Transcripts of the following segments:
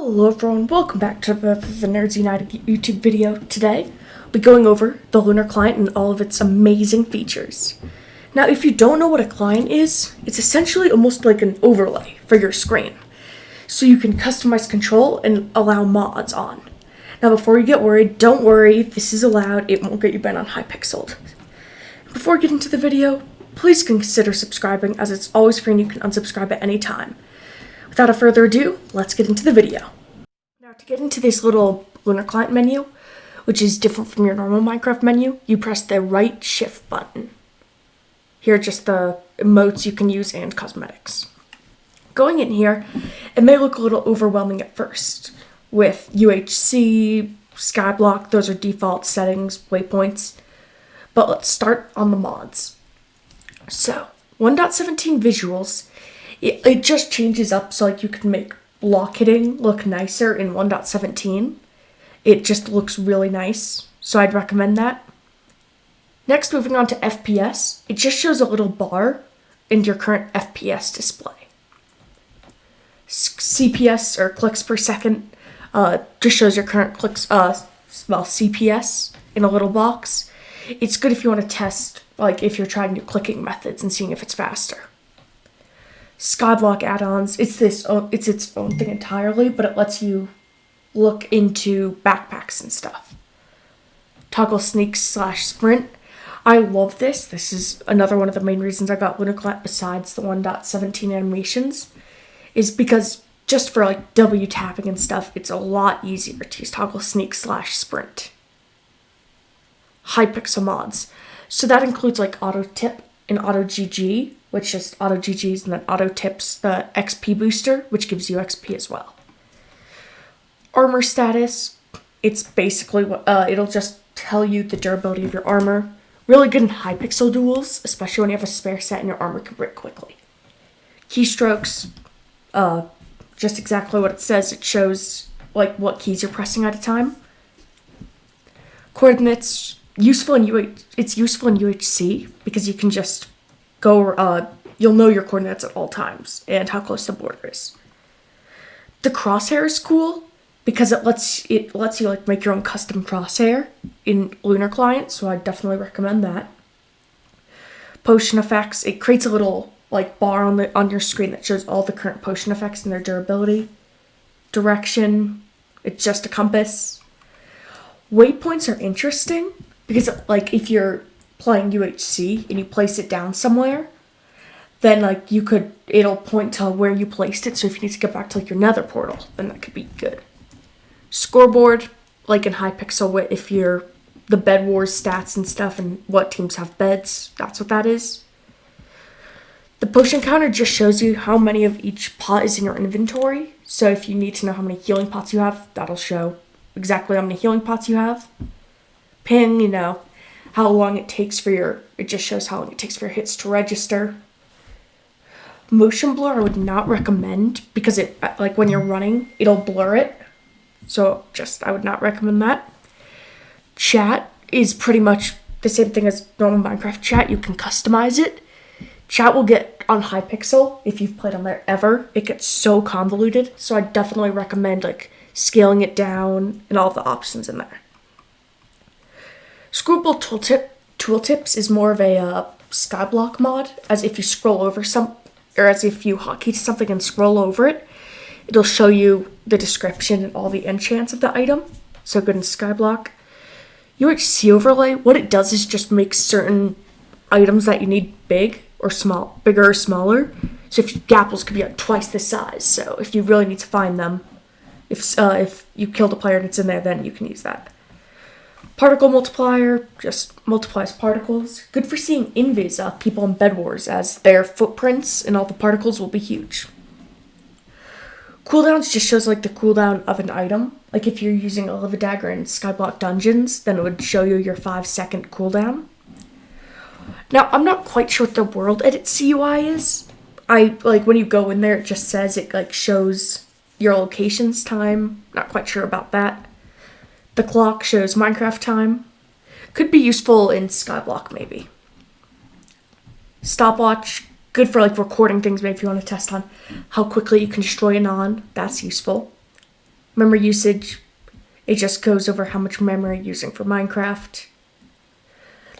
Hello everyone, welcome back to the Nerds United YouTube video. Today, we'll be going over the Lunar client and all of its amazing features. Now, if you don't know what a client is, it's essentially almost like an overlay for your screen. So you can customize control and allow mods on. Now, before you get worried, don't worry, this is allowed, it won't get you banned on Hypixel. Before we get into the video, please consider subscribing as it's always free and you can unsubscribe at any time. Without further ado, let's get into the video. Now, to get into this little Lunar client menu, which is different from your normal Minecraft menu, you press the right shift button. Here are just the emotes you can use and cosmetics. Going in here, it may look a little overwhelming at first. With UHC, Skyblock, those are default settings, waypoints. But let's start on the mods. So, 1.17 visuals. It just changes up so like you can make block hitting look nicer in 1.17. It just looks really nice, so I'd recommend that. Next, moving on to FPS, it just shows a little bar in your current FPS display. CPS, or clicks per second, just shows your current clicks, CPS in a little box. It's good if you want to test, like if you're trying new clicking methods and seeing if it's faster. Skyblock add-ons, it's its own thing entirely, but it lets you look into backpacks and stuff. Toggle sneak / sprint. I love this. This is another one of the main reasons I got Lunar client besides the 1.17 animations, is because just for like W tapping and stuff, it's a lot easier to use toggle sneak / sprint. Hypixel mods. So that includes like auto tip and auto GG, which just auto GGs, and then auto tips the XP booster, which gives you XP as well. Armor status, it's basically what it'll just tell you the durability of your armor. Really good in Hypixel duels, especially when you have a spare set and your armor can break quickly. Keystrokes, just exactly what it says. It shows like what keys you're pressing at a time. Coordinates, useful in UHC because you can just go, you'll know your coordinates at all times and how close the border is. The crosshair is cool because it lets you like make your own custom crosshair in Lunar client, so I definitely recommend that. Potion effects, it creates a little like bar on your screen that shows all the current potion effects and their durability. Direction, it's just a compass. Waypoints are interesting because like if you're playing UHC and you place it down somewhere, then like it'll point to where you placed it, so if you need to get back to like your nether portal, then that could be good. Scoreboard, like in Hypixel, if you're the Bed Wars stats and stuff and what teams have beds, that's what that is. The potion counter just shows you how many of each pot is in your inventory, so if you need to know how many healing pots you have, that'll show exactly how many healing pots you have. Ping, how long it takes it just shows how long it takes for your hits to register. Motion blur I would not recommend because it, like when you're running, it'll blur it. So I would not recommend that. Chat is pretty much the same thing as normal Minecraft chat. You can customize it. Chat will get on Hypixel, if you've played on there ever, it gets so convoluted. So I definitely recommend like scaling it down and all the options in there. Scrollable tooltips is more of a Skyblock mod, as if you scroll over as if you hotkey to something and scroll over it, it'll show you the description and all the enchants of the item. So good in Skyblock. UHC overlay, what it does is just make certain items that you need bigger or smaller. So if gapples could be like twice the size. So if you really need to find them, if you killed a player and it's in there, then you can use that. Particle multiplier, just multiplies particles. Good for seeing invis people in Bed Wars, as their footprints and all the particles will be huge. Cooldowns just shows like the cooldown of an item. Like if you're using a Live Dagger in Skyblock Dungeons, then it would show you your 5-second cooldown. Now, I'm not quite sure what the world edit CUI is. When you go in there, it just says it like shows your location's time. Not quite sure about that. The clock shows Minecraft time. Could be useful in Skyblock, maybe. Stopwatch, good for like recording things, maybe if you want to test on how quickly you can destroy a non. That's useful. Memory usage, it just goes over how much memory you're using for Minecraft.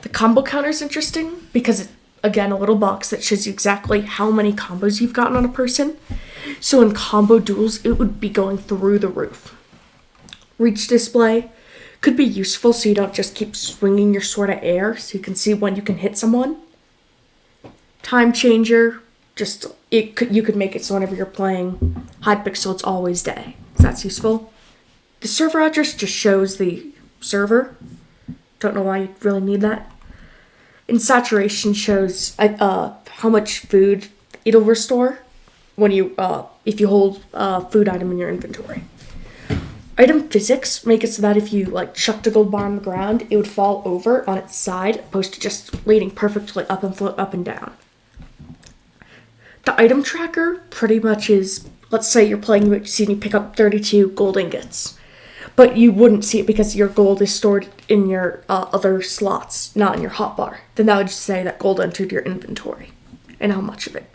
The combo counter is interesting because it's, again, a little box that shows you exactly how many combos you've gotten on a person. So in combo duels, it would be going through the roof. Reach display could be useful so you don't just keep swinging your sword at air, so you can see when you can hit someone. Time changer, you could make it so whenever you're playing Hypixel, it's always day. So that's useful. The server address just shows the server. Don't know why you really need that. And saturation shows how much food it'll restore when you if you hold a food item in your inventory. Item physics make it so that if you chucked a gold bar on the ground, it would fall over on its side, opposed to just leaning perfectly up and float up and down. The item tracker pretty much is, let's say you're playing UHC and you pick up 32 gold ingots, but you wouldn't see it because your gold is stored in your other slots, not in your hotbar. Then that would just say that gold entered your inventory and how much of it.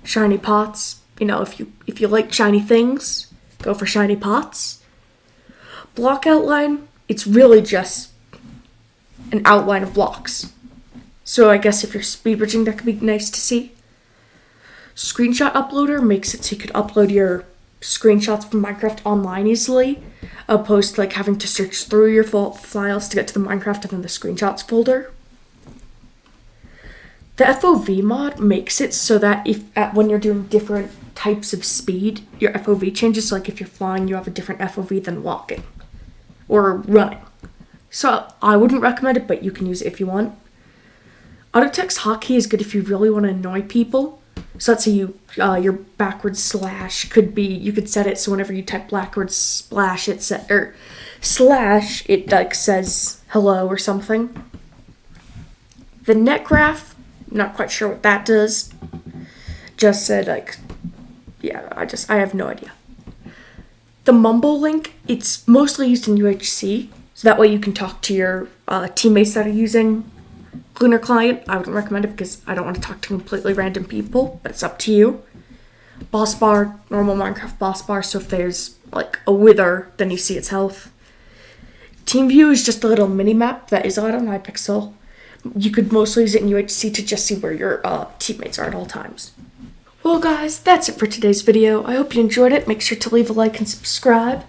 Shiny pots, if you like shiny things, go for shiny pots. Block outline, it's really just an outline of blocks. So I guess if you're speed bridging, that could be nice to see. Screenshot uploader makes it so you could upload your screenshots from Minecraft online easily, opposed to having to search through your files to get to the Minecraft and then the screenshots folder. The FOV mod makes it so that when you're doing different types of speed, your FOV changes. So if you're flying, you have a different FOV than walking or running. So I wouldn't recommend it, but you can use it if you want. Auto text hotkey is good if you really want to annoy people. So let's say your backwards slash could be, you could set it so whenever you type backwards slash, it slash, it says hello or something. The net graph, not quite sure what that does. Just said I have no idea. The mumble link, it's mostly used in UHC, so that way you can talk to your teammates that are using Lunar client. I wouldn't recommend it because I don't want to talk to completely random people, but it's up to you. Boss bar, normal Minecraft boss bar, so if there's a wither, then you see its health. Team view is just a little mini map that is allowed on Hypixel. You could mostly use it in UHC to just see where your teammates are at all times. Well guys, that's it for today's video. I hope you enjoyed it. Make sure to leave a like and subscribe.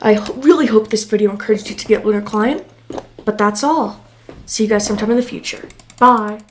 I really hope this video encouraged you to get Lunar client, but that's all. See you guys sometime in the future. Bye.